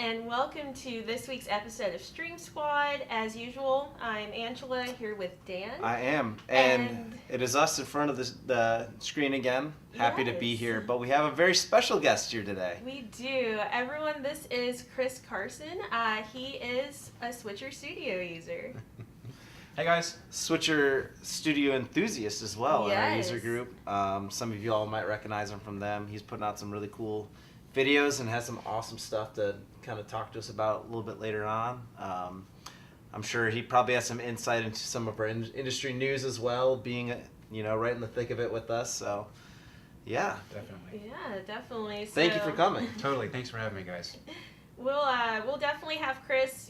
and welcome to this week's episode of Stream Squad. As usual, I'm Angela here with Dan. I am, and it is us in front of the screen again. Happy to be here, but we have a very special guest here today. We do. Everyone, this is Carson. He is a Switcher Studio user. Hey guys. Switcher Studio enthusiast as well in our user group. Some of you all might recognize him from them. He's putting out some really cool videos and has some awesome stuff to kind of talk to us about a little bit later on. I'm sure he probably has some insight into some of our industry news as well, being right in the thick of it with us. So, yeah. Definitely. Yeah, definitely. Thank you for coming. Totally. Thanks for having me, guys. We'll definitely have Chris,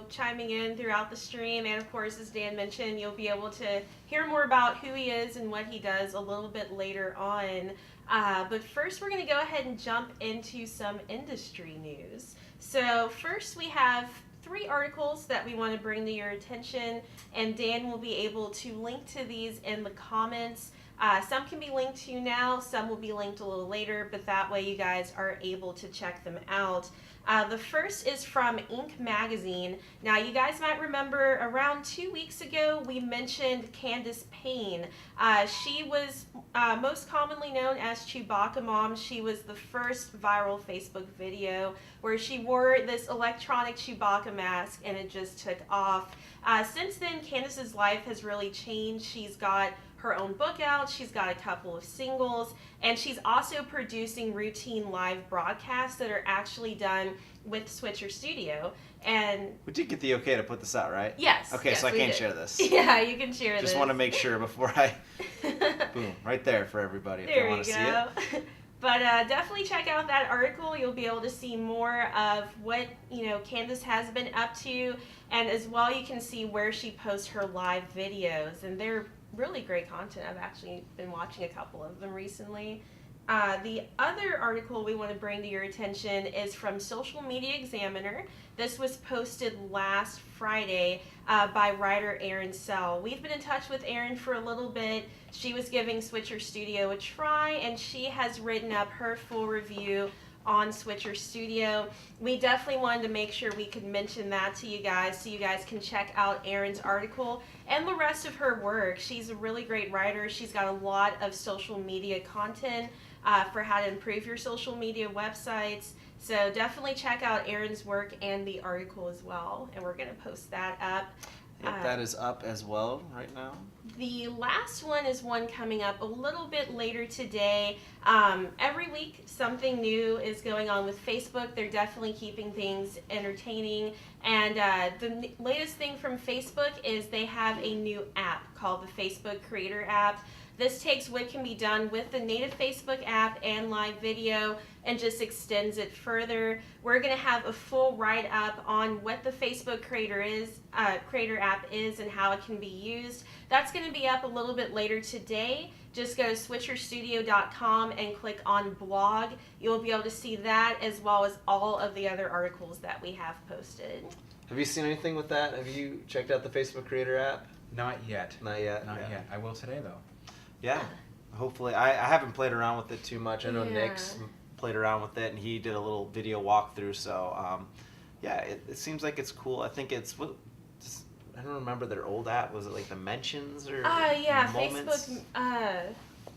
chiming in throughout the stream, and of course, as Dan mentioned, you'll be able to hear more about who he is and what he does a little bit later on. But first, we're going to go ahead and jump into some industry news. So first, we have 3 articles that we want to bring to your attention, and Dan will be able to link to these in the comments. Some can be linked to now, some will be linked a little later, but that way you guys are able to check them out. The first is from Inc. magazine. Now, you guys might remember around 2 weeks ago, we mentioned Candace Payne. She was most commonly known as Chewbacca Mom. She was the first viral Facebook video where she wore this electronic Chewbacca mask and it just took off. Since then, Candace's life has really changed. She's got her own book out, she's got a couple of singles, and she's also producing routine live broadcasts that are actually done with Switcher Studio. And we did get the okay to put this out, right? Yes. Okay, yes, so I can share this. Yeah, you can share this. Just want to make sure before I... Boom, right there for everybody if they want to see it. But definitely check out that article. You'll be able to see more of what, Candace has been up to, and as well you can see where she posts her live videos, and they're really great content. I've actually been watching a couple of them recently. The other article we want to bring to your attention is from Social Media Examiner. This was posted last Friday by writer Erin Sell. We've been in touch with Erin for a little bit. She was giving Switcher Studio a try, and she has written up her full review on Switcher Studio. We definitely wanted to make sure we could mention that to you guys so you guys can check out Erin's article and the rest of her work. She's a really great writer. She's got a lot of social media content for how to improve your social media websites. So definitely check out Erin's work and the article as well. And we're going to post that up. Yep, that is up as well right now. The last one is one coming up a little bit later today. Every week something new is going on with Facebook. They're definitely keeping things entertaining. And the latest thing from Facebook is they have a new app called the Facebook Creator app. This takes what can be done with the native Facebook app and live video and just extends it further. We're going to have a full write-up on what the Facebook Creator app is and how it can be used. That's going to be up a little bit later today. Just go to switcherstudio.com and click on blog. You'll be able to see that as well as all of the other articles that we have posted. Have you seen anything with that? Have you checked out the Facebook Creator app? Not yet. Not yet? Not yet. I will today, though. Yeah. Hopefully. I haven't played around with it too much. I know Nick's played around with it, and he did a little video walkthrough. So, it seems like it's cool. I think it's... I don't remember their old app. Was it like the Mentions or Moments? Facebook. I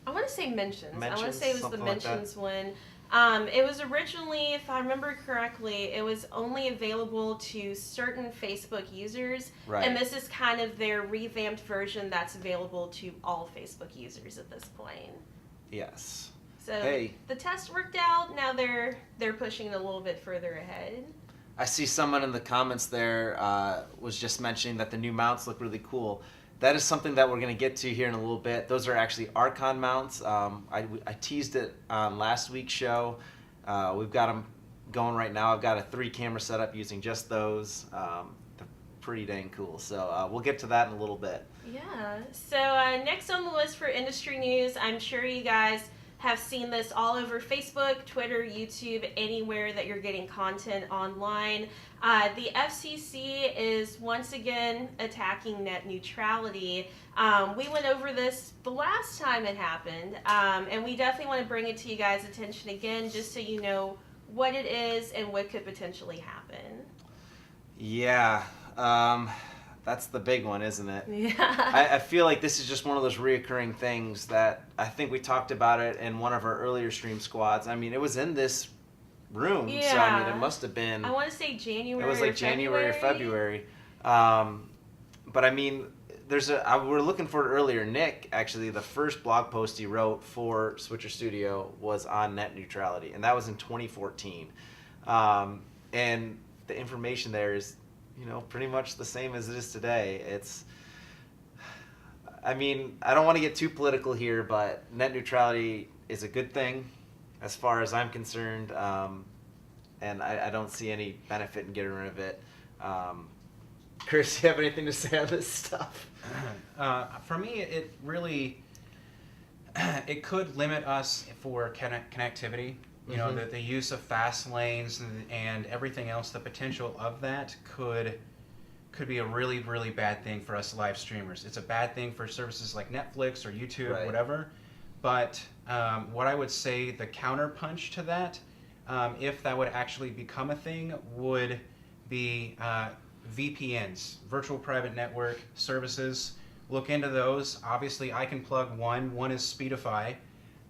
want to say Mentions. I want to say it was the Mentions one. It was originally, if I remember correctly, it was only available to certain Facebook users. Right. And this is kind of their revamped version that's available to all Facebook users at this point. Yes. So the test worked out. Now they're pushing it a little bit further ahead. I see someone in the comments there was just mentioning that the new mounts look really cool. That is something that we're going to get to here in a little bit. Those are actually Arkon Mounts. I teased it on last week's show. We've got them going right now. I've got a 3-camera setup using just those. They're pretty dang cool. So we'll get to that in a little bit. Yeah. So next on the list for industry news, I'm sure you guys have seen this all over Facebook, Twitter, YouTube, anywhere that you're getting content online. The FCC is once again attacking net neutrality. We went over this the last time it happened, and we definitely want to bring it to you guys' attention again just so you know what it is and what could potentially happen. Yeah, that's the big one, isn't it? Yeah. I feel like this is just one of those reoccurring things that I think we talked about it in one of our earlier stream squads. I mean, it was in this room, so I mean, it must have been. I want to say January. It was like January or February. But I mean, we're looking for it earlier. Nick, actually, the first blog post he wrote for Switcher Studio was on net neutrality, and that was in 2014. And the information there is, pretty much the same as it is today. I mean, I don't want to get too political here, but net neutrality is a good thing as far as I'm concerned, and I don't see any benefit in getting rid of it. Chris, do you have anything to say on this stuff? For me, it really it could limit us for connectivity. You know, the use of fast lanes and everything else. The potential of that could be a really, really bad thing for us live streamers. It's a bad thing for services like Netflix or YouTube, Right. whatever. But what I would say the counterpunch to that, if that would actually become a thing, would be VPNs, virtual private network services. Look into those. Obviously, I can plug one. One is Speedify.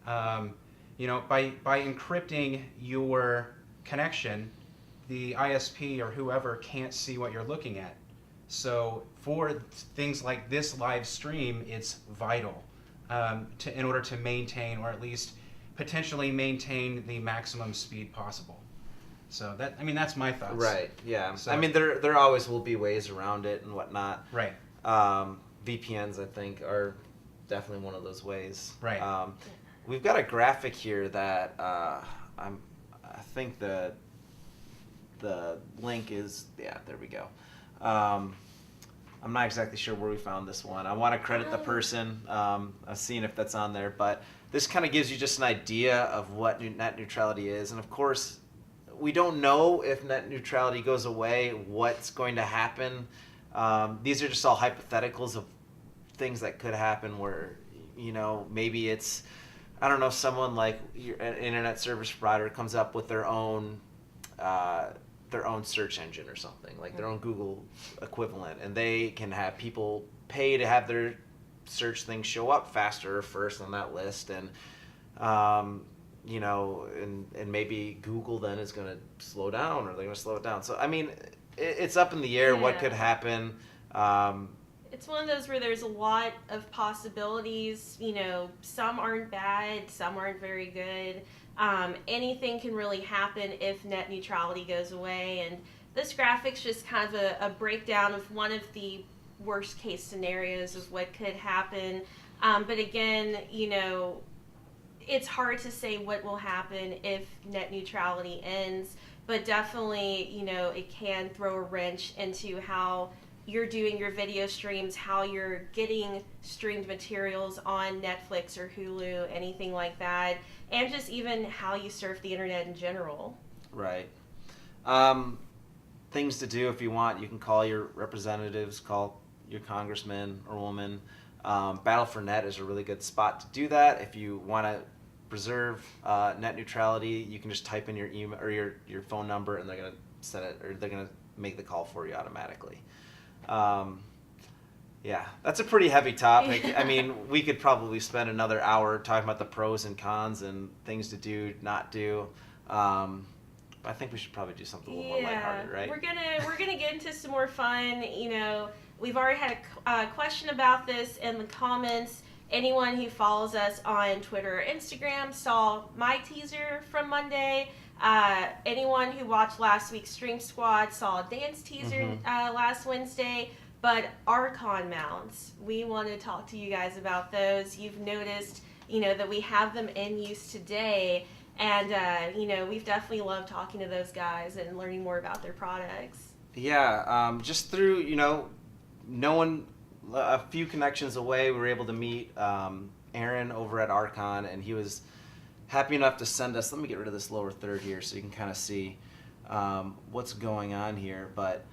By encrypting your connection, the ISP or whoever can't see what you're looking at. So for things like this live stream, it's vital in order to maintain, or at least potentially maintain, the maximum speed possible. So that's my thoughts. Right. Yeah. So, I mean, there always will be ways around it and whatnot. Right. VPNs, I think, are definitely one of those ways. Right. We've got a graphic here that I think the link is, yeah, there we go. I'm not exactly sure where we found this one. I want to credit the person. I've seen if that's on there, but this kind of gives you just an idea of what net neutrality is. And of course, we don't know if net neutrality goes away, what's going to happen. These are just all hypotheticals of things that could happen where, maybe it's, I don't know, someone like an internet service provider comes up with their own search engine or something, like their own Google equivalent, and they can have people pay to have their search things show up faster or first on that list, and and maybe Google then is going to slow down, or they're going to slow it down. So I mean, it's up in the air what could happen. It's one of those where there's a lot of possibilities. Some aren't bad, some aren't very good. Anything can really happen if net neutrality goes away, and this graphic's just kind of a breakdown of one of the worst case scenarios of what could happen. But again, it's hard to say what will happen if net neutrality ends, but definitely, it can throw a wrench into how you're doing your video streams, how you're getting streamed materials on Netflix or Hulu, anything like that, and just even how you surf the internet in general. Right. Things to do if you want, you can call your representatives, call your congressman or woman. Battle for Net is a really good spot to do that. If you want to preserve net neutrality, you can just type in your email or your phone number, and they're going to set it, or they're going to make the call for you automatically. Yeah, that's a pretty heavy topic. I mean, we could probably spend another hour talking about the pros and cons and things to do, not do. I think we should probably do something a little more lighthearted, right? We're gonna get into some more fun. We've already had a question about this in the comments. Anyone who follows us on Twitter or Instagram saw my teaser from Monday. Anyone who watched last week's Stream Squad saw Dan's teaser last Wednesday. But Arkon Mounts, we want to talk to you guys about those. You've noticed, that we have them in use today. And, we've definitely loved talking to those guys and learning more about their products. Yeah, just through, knowing a few connections away, we were able to meet Aaron over at Arkon, and he was happy enough to send us, let me get rid of this lower third here so you can kind of see what's going on here. But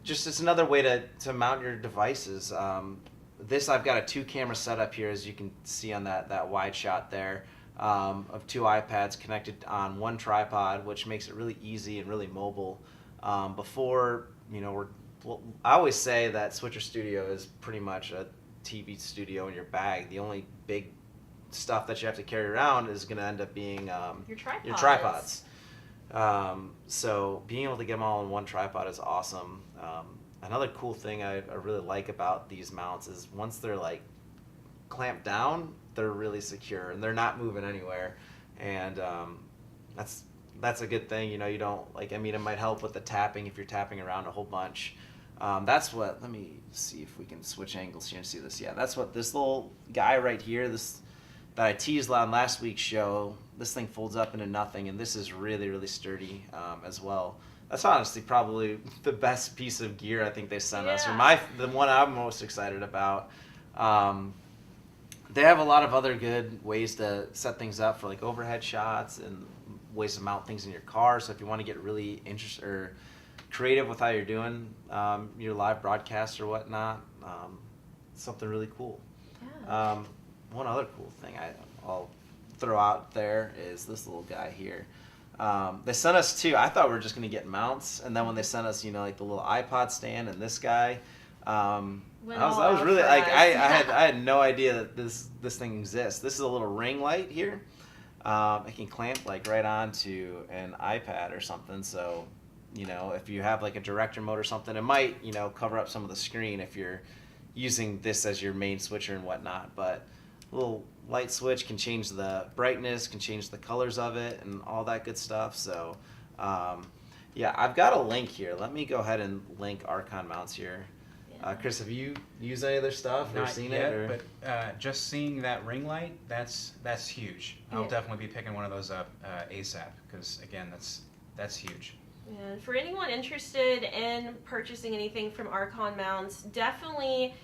it's another way to mount your devices. I've got a 2-camera setup here, as you can see on that wide shot there. of 2 iPads connected on one tripod, which makes it really easy and really mobile. Before, I always say that Switcher Studio is pretty much a TV studio in your bag. The only big stuff that you have to carry around is going to end up being your tripods. So being able to get them all on one tripod is awesome. Another cool thing I really like about these mounts is once they're like clamped down, they're really secure and they're not moving anywhere. And that's a good thing. You don't it might help with the tapping if you're tapping around a whole bunch. That's what, let me see if we can switch angles here and see this. Yeah, that's what this little guy right here, that I teased on last week's show, this thing folds up into nothing, and this is really, really sturdy as well. That's honestly probably the best piece of gear I think they sent us, or the one I'm most excited about. They have a lot of other good ways to set things up for like overhead shots and ways to mount things in your car. So if you want to get really interested or creative with how you're doing your live broadcast or whatnot, something really cool. Yeah. One other cool thing I'll throw out there is this little guy here. They sent us 2. I thought we were just going to get mounts, and then when they sent us, like the little iPod stand and this guy, I was really like I had no idea that this thing exists. This is a little ring light here. It can clamp like right onto an iPad or something. So, if you have like a director mode or something, it might cover up some of the screen if you're using this as your main switcher and whatnot. But little light switch can change the brightness, can change the colors of it, and all that good stuff. So, yeah, I've got a link here. Let me go ahead and link Arkon Mounts here. Chris, have you used any of their stuff or seen yet, it? But just seeing that ring light, that's huge. I'll definitely be picking one of those up ASAP because, again, that's huge. And for anyone interested in purchasing anything from Arkon Mounts, definitely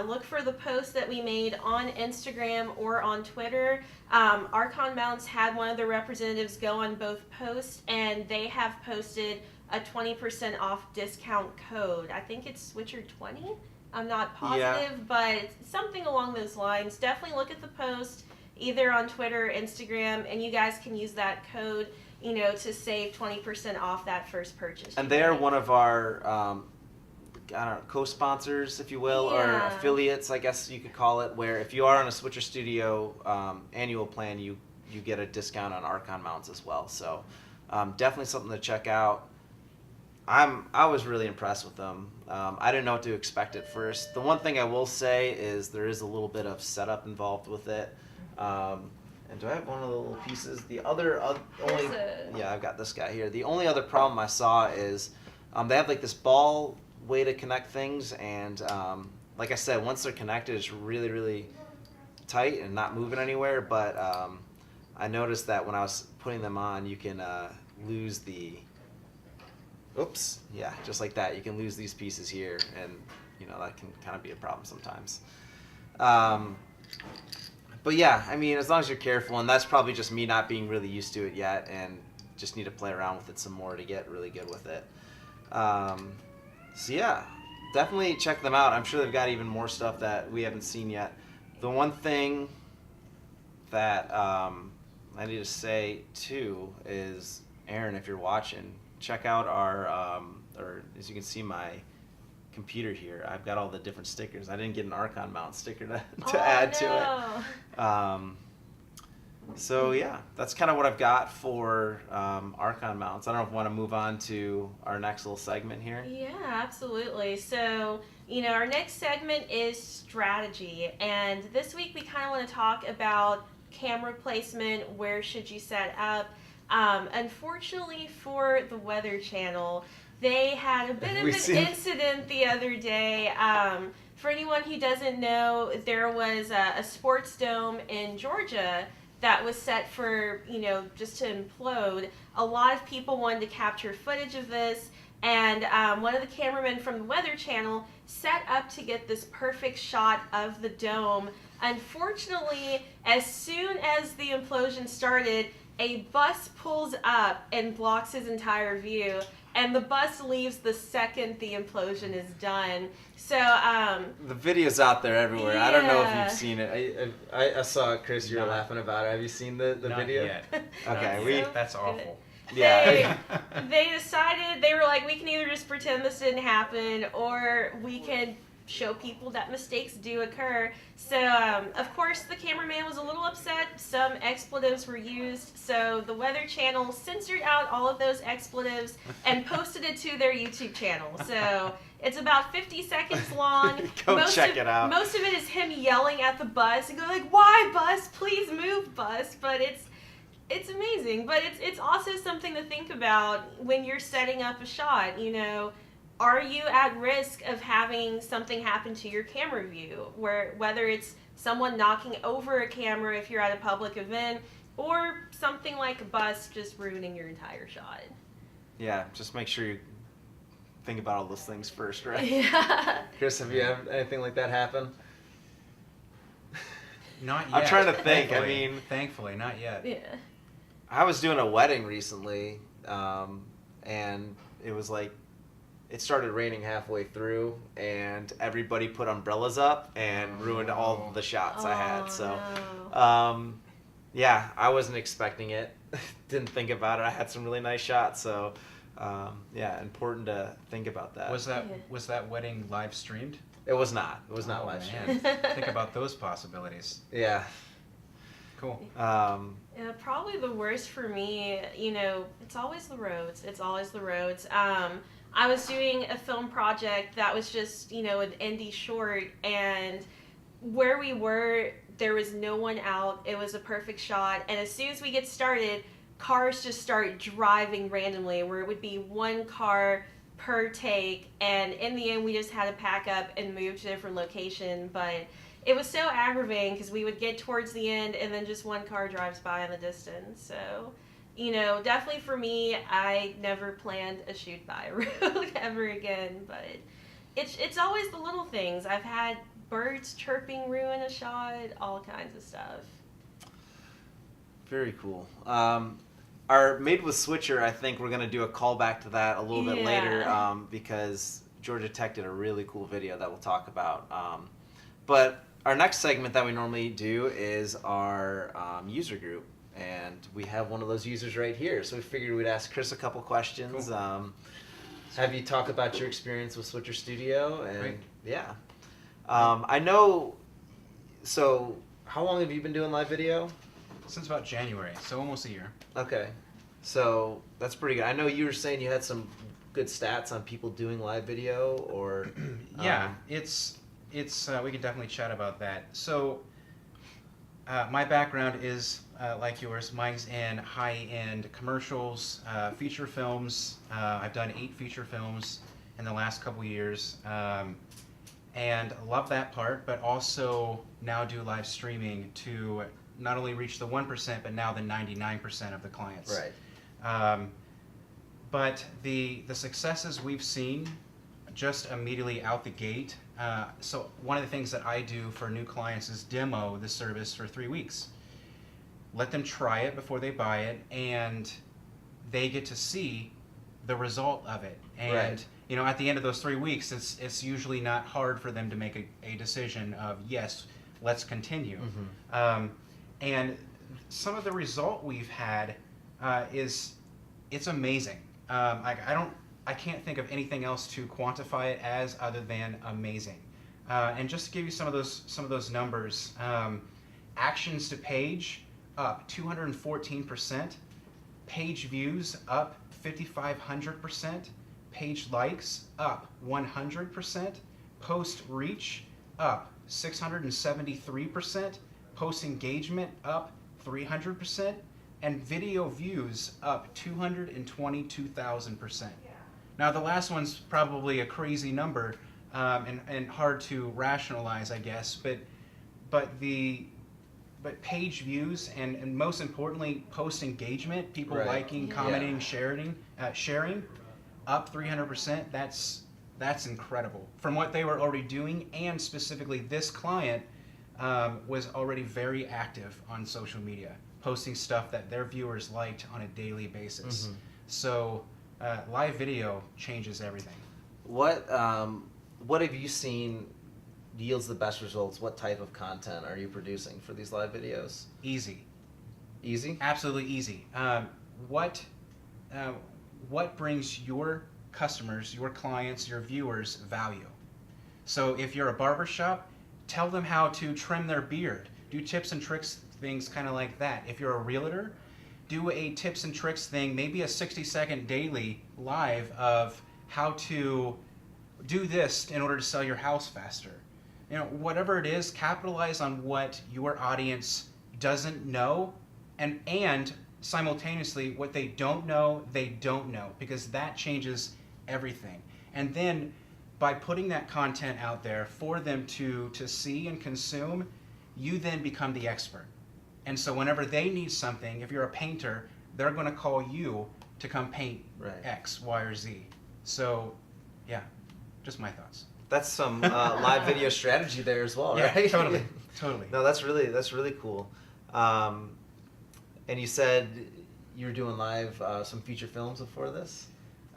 look for the post that we made on Instagram or on Twitter. Arkon Mounts had one of their representatives go on both posts, and they have posted a 20% off discount code. I think it's Switcher20. I'm not positive, but it's something along those lines. Definitely look at the post either on Twitter or Instagram, and you guys can use that code to save 20% off that first purchase. And they are one of our co-sponsors, if you will, or affiliates, I guess you could call it, where if you are on a Switcher Studio annual plan, you get a discount on Arkon Mounts as well. So definitely something to check out. I was really impressed with them. I didn't know what to expect at first. The one thing I will say is there is a little bit of setup involved with it. And do I have one of the little pieces? The other I've got this guy here. The only other problem I saw is they have like this ball way to connect things, and like I said, once they're connected, it's really, really tight and not moving anywhere. But I noticed that when I was putting them on, you can lose the. Oops, yeah, just like that. You can lose these pieces here, and that can kind of be a problem sometimes. But yeah, I mean, as long as you're careful, and that's probably just me not being really used to it yet, and just need to play around with it some more to get really good with it. So yeah, definitely check them out. I'm sure they've got even more stuff that we haven't seen yet. The one thing that I need to say too is, Aaron, if you're watching, check out our, or as you can see my computer here, I've got all the different stickers. I didn't get an Arkon Mount sticker to add to it. So yeah, that's kind of what I've got for Arkon Mounts. I don't know if we want to move on to our next little segment here. Yeah, absolutely. So, our next segment is strategy. And this week we kind of want to talk about camera placement, where should you set up. Unfortunately for the Weather Channel, they had a bit of an incident the other day. For anyone who doesn't know, there was a sports dome in Georgia that was set for, just to implode. A lot of people wanted to capture footage of this, and one of the cameramen from the Weather Channel set up to get this perfect shot of the dome. Unfortunately, as soon as the implosion started, a bus pulls up and blocks his entire view. and the bus leaves the second the implosion is done. So the video's out there everywhere. I don't know if Yeah. you've seen it. I saw it, Chris. You were laughing about it. Have you seen the Not video? yet. Okay, That's awful. Yeah. they decided, they were like, we can either just pretend this didn't happen, or we can show people that mistakes do occur. So of course the cameraman was a little upset. Some expletives were used, so the Weather Channel censored out all of those expletives and posted it to their YouTube channel. So it's about 50 seconds long. Go check it out. Most of it is him yelling at the bus and going like, "Why, bus? Please move, bus!" But it's amazing. But it's also something to think about when you're setting up a shot. You know, are you at risk of having something happen to your camera view, whether it's someone knocking over a camera if you're at a public event, or something like a bus just ruining your entire shot? Yeah, just make sure you think about all those things first, right? Yeah. Chris, have you had anything like that happen? Not yet. I'm trying to think. I Thankfully. mean, Thankfully, not yet. Yeah. I was doing a wedding recently, and it was like, it started raining halfway through, and everybody put umbrellas up and ruined all the shots I had. So, no. yeah, I wasn't expecting it. Didn't think about it. I had some really nice shots. So, yeah, important to think about that. Was that wedding live streamed? It was not. It was not live streamed. Think about those possibilities. Yeah. Cool. Yeah, probably the worst for me, you know, it's always the roads. It's always the roads. I was doing a film project that was just, you know, an indie short, and where we were, there was no one out. It was a perfect shot, and as soon as we get started, cars just start driving randomly, where it would be one car per take, and in the end we just had to pack up and move to a different location. But it was so aggravating because we would get towards the end and then just one car drives by in the distance. So, you know, definitely for me, I never planned a shoot by a road ever again. But it's always the little things. I've had birds chirping ruin a shot, all kinds of stuff. Very cool. Our Made with Switcher, I think we're going to do a callback to that a little bit later, because Georgia Tech did a really cool video that we'll talk about. But our next segment that we normally do is our user group, and we have one of those users right here. So we figured we'd ask Chris a couple questions. Cool. Have you talk about your experience with Switcher Studio? And Great. yeah. I know, so how long have you been doing live video? Since about January, so almost a year. Okay, so that's pretty good. I know you were saying you had some good stats on people doing live video, or Yeah, it's we can definitely chat about that. So my background is like yours. Mine's in high-end commercials, feature films. I've done 8 feature films in the last couple years, and love that part, but also now do live streaming to not only reach the 1%, but now the 99% of the clients. right? But the successes we've seen just immediately out the gate. So one of the things that I do for new clients is demo the service for 3 weeks. Let them try it before they buy it, and they get to see the result of it. And Right. you know, at the end of those 3 weeks, it's usually not hard for them to make a decision of yes, let's continue. Mm-hmm. And some of the result we've had it's amazing. I can't think of anything else to quantify it as other than amazing. And just to give you some of those numbers, actions to page up 214%, page views up 5,500%, page likes up 100%, post reach up 673%, post engagement up 300%, and video views up 222,000%. Now the last one's probably a crazy number and hard to rationalize, I guess, but page views and most importantly post engagement, people Right. liking, Yeah. commenting, sharing up 300%. That's incredible from what they were already doing, and specifically this client was already very active on social media, posting stuff that their viewers liked on a daily basis. Mhm. So live video changes everything. What have you seen yields the best results? What type of content are you producing for these live videos? Easy. Easy? Absolutely easy. What brings your customers, your clients, your viewers value? So if you're a barbershop, tell them how to trim their beard. Do tips and tricks things kind of like that. If you're a realtor, do a tips and tricks thing, maybe a 60-second daily live of how to do this in order to sell your house faster. You know, whatever it is, capitalize on what your audience doesn't know, and simultaneously what they don't know, because that changes everything. And then by putting that content out there for them to see and consume, you then become the expert. And so whenever they need something, if you're a painter, they're going to call you to come paint X, Y, or Z. So, yeah, just my thoughts. That's some live video strategy there as well, yeah, right? Totally. No, that's really cool. And you said you were doing live some feature films before this?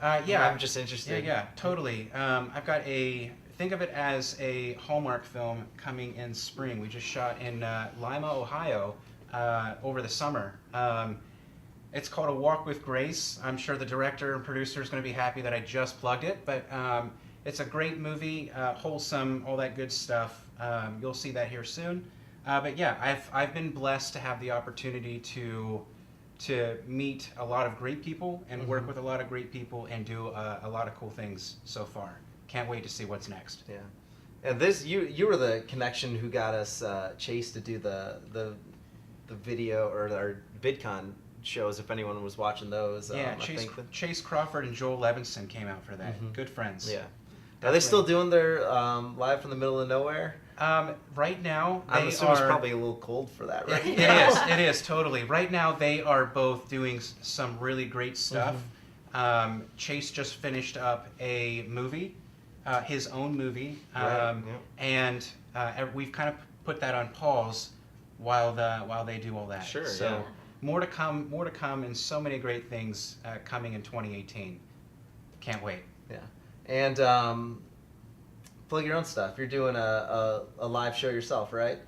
Yeah. I'm just interested. Yeah, totally. I've got think of it as a Hallmark film coming in spring. We just shot in Lima, Ohio over the summer. It's called A Walk with Grace. I'm sure the director and producer is going to be happy that I just plugged it, but it's a great movie, wholesome, all that good stuff. You'll see that here soon. But yeah, I've been blessed to have the opportunity to meet a lot of great people and work with a lot of great people and do a lot of cool things so far. Can't wait to see what's next. Yeah, and this you were the connection who got us Chase to do the video or our VidCon shows. If anyone was watching those, yeah, Chase Crawford and Joel Levinson came out for that. Good friends. Yeah. Are they still doing their live from the middle of nowhere? Right now, I'm assuming it's probably a little cold for that, right? It is, totally. Right now, they are both doing some really great stuff. Chase just finished up a movie, his own movie, and we've kind of put that on pause while they do all that. Sure, so more to come, and so many great things coming in 2018. Can't wait. Yeah. And plug your own stuff. You're doing a live show yourself, right?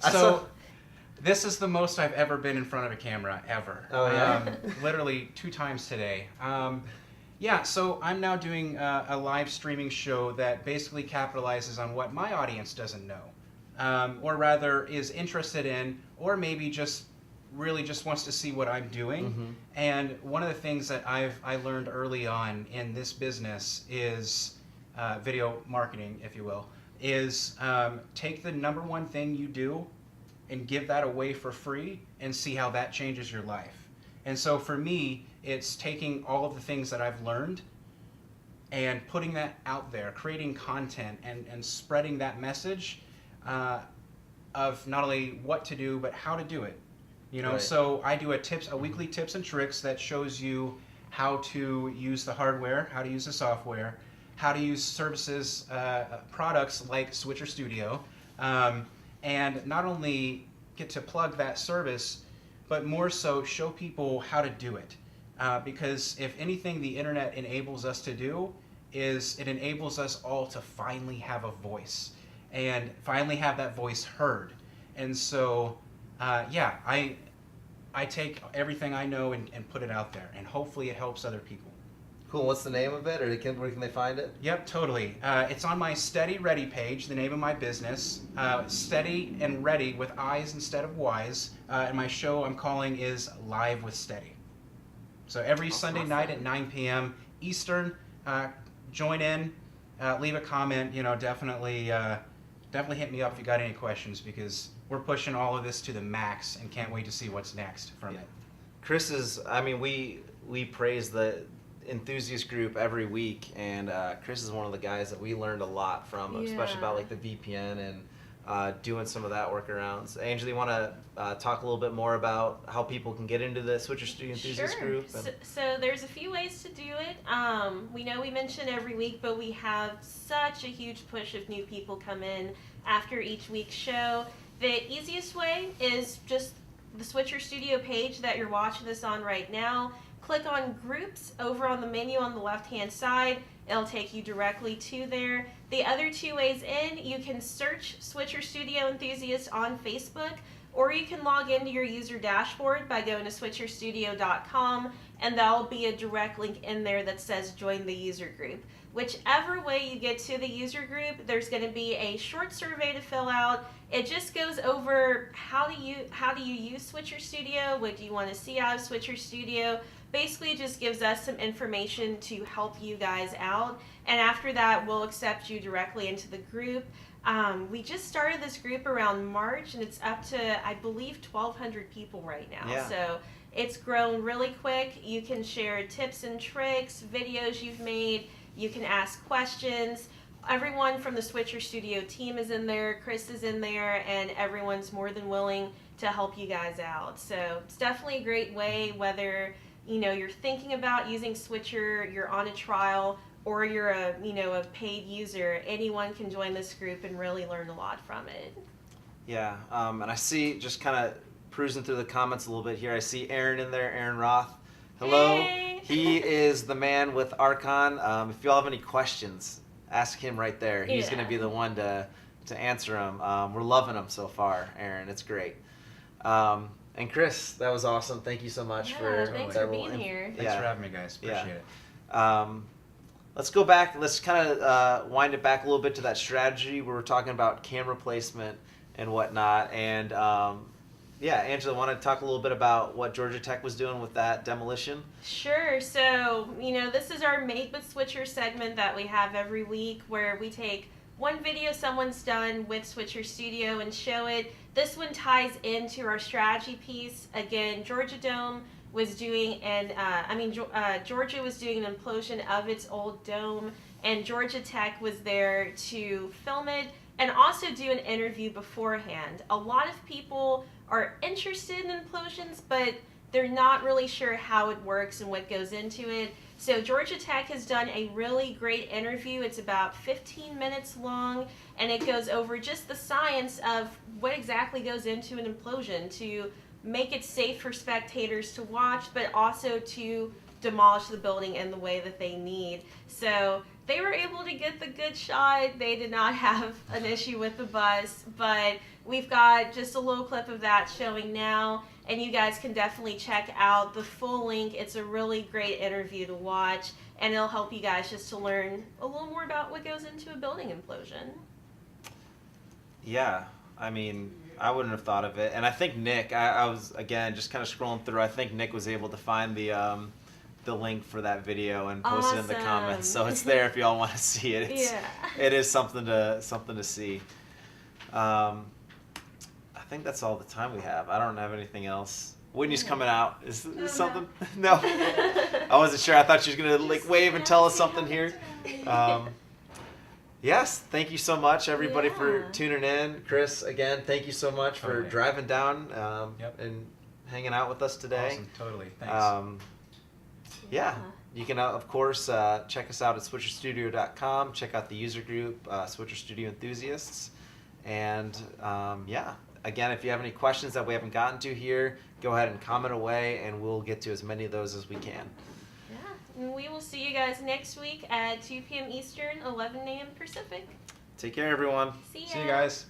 So this is the most I've ever been in front of a camera, ever. Oh, yeah? Literally 2 times today. Yeah, so I'm now doing a live streaming show that basically capitalizes on what my audience doesn't know. Or rather is interested in, or maybe just really just wants to see what I'm doing. And one of the things that I learned early on in this business is video marketing, if you will, is take the #1 thing you do and give that away for free and see how that changes your life. And so for me, it's taking all of the things that I've learned and putting that out there, creating content and spreading that message of not only what to do, but how to do it. You know, so I do a weekly tips and tricks that shows you how to use the hardware, how to use the software, how to use services, products like Switcher Studio, and not only get to plug that service, but more so show people how to do it. Because if anything the internet enables us to do is it enables us all to finally have a voice and finally have that voice heard. And so, yeah, I take everything I know and put it out there, and hopefully it helps other people. Cool. What's the name of it, or where can they find it? Yep, totally. It's on my SteadiReadi page, the name of my business. Steady and Ready with I's instead of Y's. And my show I'm calling is Live with Steady. So every Sunday night at 9 p.m. Eastern, join in, leave a comment. You know, definitely hit me up if you got any questions, because we're pushing all of this to the max and can't wait to see what's next from it. Chris is, I mean, we praise the enthusiast group every week, and Chris is one of the guys that we learned a lot from, especially about like the VPN and doing some of that workarounds. Angela, you want to talk a little bit more about how people can get into the Switcher Studio Enthusiast group? So there's a few ways to do it. We know we mention every week, but we have such a huge push of new people come in after each week's show. The easiest way is just the Switcher Studio page that you're watching this on right now. click on Groups over on the menu on the left-hand side. It'll take you directly to there. The other two ways in, you can search Switcher Studio Enthusiast on Facebook, or you can log into your user dashboard by going to switcherstudio.com, and there'll be a direct link in there that says join the user group. Whichever way you get to the user group, there's going to be a short survey to fill out. It just goes over how do you use Switcher Studio, what do you want to see out of Switcher Studio. Basically, it just gives us some information to help you guys out, and after that, we'll accept you directly into the group. We just started this group around March, and it's up to, I believe, 1,200 people right now. Yeah. So it's grown really quick. You can share tips and tricks, videos you've made. You can ask questions. Everyone from the Switcher Studio team is in there. Chris is in there, and everyone's more than willing to help you guys out. So it's definitely a great way, whether you're thinking about using Switcher, you're on a trial, or you're a paid user. Anyone can join this group and really learn a lot from it. Yeah, and I see, just kind of cruising through the comments a little bit here, I see Aaron in there, Aaron Roth. Hello. Hey. He is the man with Arkon. If y'all have any questions, ask him right there. He's going to be the one to answer them. We're loving him so far, Aaron. It's great. And Chris, that was awesome. Thank you so much for thanks for being here. Thanks for having me, guys. Appreciate it. Let's go back. Let's kind of wind it back a little bit to that strategy where we're talking about camera placement and whatnot. And Angela, want to talk a little bit about what Georgia Tech was doing with that demolition? Sure. So, this is our Made with Switcher segment that we have every week, where we take one video someone's done with Switcher Studio and show it. This one ties into our strategy piece. Again, Georgia Dome was doing Georgia was doing an implosion of its old dome, and Georgia Tech was there to film it and also do an interview beforehand. A lot of people are interested in implosions, but they're not really sure how it works and what goes into it. So Georgia Tech has done a really great interview. It's about 15 minutes long, and it goes over just the science of what exactly goes into an implosion to make it safe for spectators to watch, but also to demolish the building in the way that they need. So they were able to get the good shot. They did not have an issue with the bus, but we've got just a little clip of that showing now, and you guys can definitely check out the full link. It's a really great interview to watch, and it'll help you guys just to learn a little more about what goes into a building implosion. Yeah, I mean, I wouldn't have thought of it. And I think Nick, I was, again, just kind of scrolling through, I think Nick was able to find the link for that video and post it in the comments. So it's there if y'all want to see it. It is something to see. I think that's all the time we have. I don't have anything else. Whitney's coming out. Is something? No. I wasn't sure. I thought she was going to wave and tell us something here. Yes, thank you so much, everybody, for tuning in. Chris, again, thank you so much for driving down and hanging out with us today. Awesome, totally. Thanks. You can, of course, check us out at switcherstudio.com. Check out the user group, Switcher Studio Enthusiasts. And, again, if you have any questions that we haven't gotten to here, go ahead and comment away, and we'll get to as many of those as we can. And we will see you guys next week at 2 p.m. Eastern, 11 a.m. Pacific. Take care, everyone. See ya. See you guys.